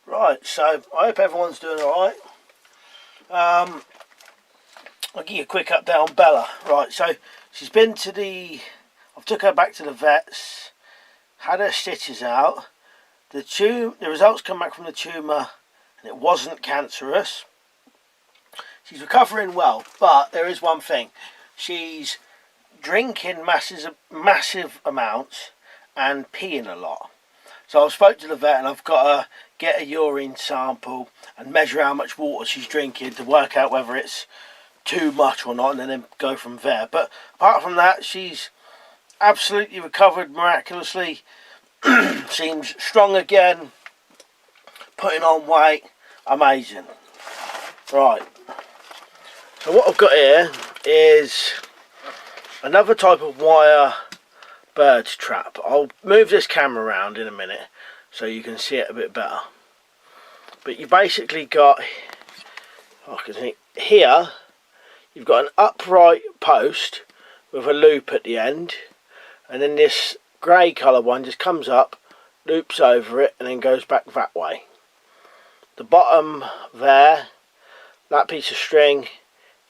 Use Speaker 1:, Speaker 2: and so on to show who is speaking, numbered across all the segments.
Speaker 1: Right, so I hope everyone's doing alright. I'll give you a quick update on Bella. Right, so she's been to I've took her back to the vets, had her stitches out. The results come back from the tumour and it wasn't cancerous. She's recovering well, but there is one thing. She's drinking massive amounts and peeing a lot. So I spoke to the vet and I've got to get a urine sample and measure how much water she's drinking to work out whether it's too much or not, and then go from there. But apart from that, she's absolutely recovered miraculously. Seems strong again, putting on weight, amazing. Right, so what I've got here is another type of wire bird trap. I'll move this camera around in a minute so you can see it a bit better. But you basically got, here you've got an upright post with a loop at the end, and then this grey colour one just comes up, loops over it, and then goes back that way. The bottom there, that piece of string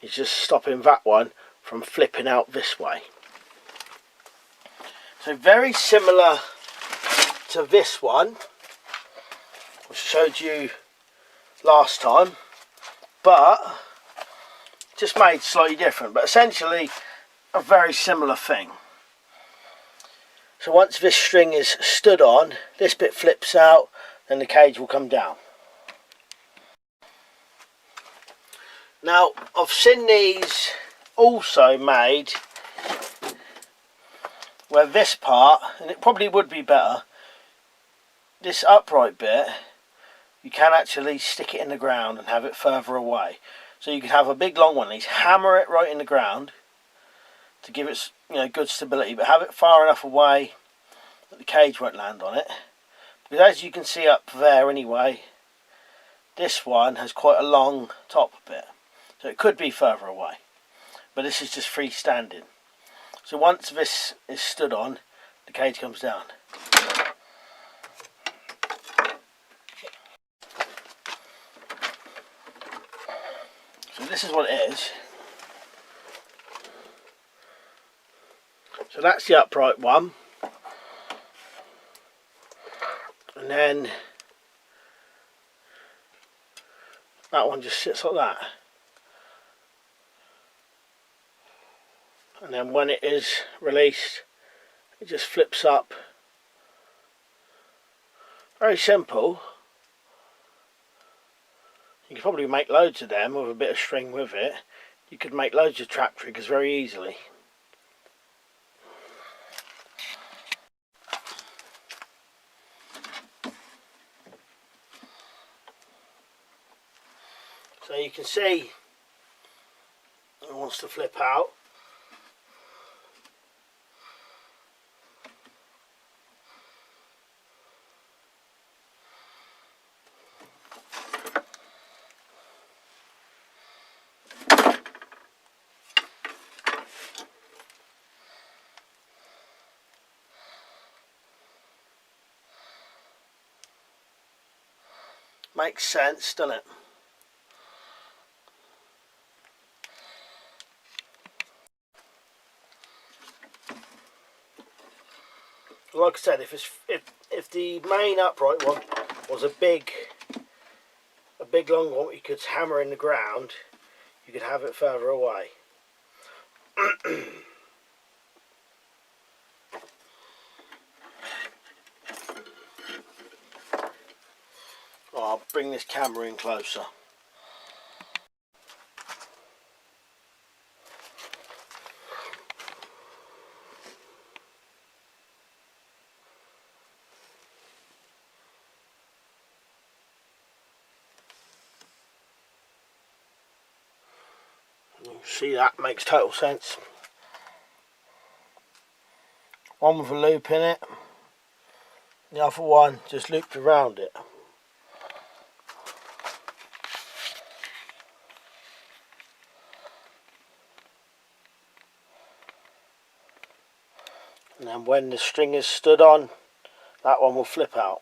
Speaker 1: is just stopping that one from flipping out this way. So very similar to this one, which I showed you last time, but just made slightly different, but essentially a very similar thing. So once this string is stood on, this bit flips out, then the cage will come down. Now I've seen these also made where this part, and it probably would be better, this upright bit, you can actually stick it in the ground and have it further away. So you can have a big long one of these, hammer it right in the ground to give it, good stability, but have it far enough away that the cage won't land on it. Because as you can see up there anyway, this one has quite a long top bit, so it could be further away, but this is just freestanding. So once this is stood on, the cage comes down. So this is what it is. So that's the upright one. And then that one just sits like that. And then when it is released, it just flips up. Very simple. You could probably make loads of them with a bit of string with it. You could make loads of trap triggers very easily. So you can see it wants to flip out. Makes sense, doesn't it? Like I said, if the main upright one was a big long one you could hammer in the ground, you could have it further away. I'll bring this camera in closer. You see, that makes total sense. One with a loop in it, the other one just looped around it. And then when the string is stood on, that one will flip out.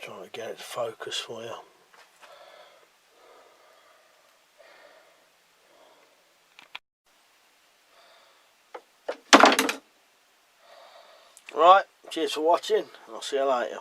Speaker 1: Trying to get it to focus for you. Right, cheers for watching, and I'll see you later.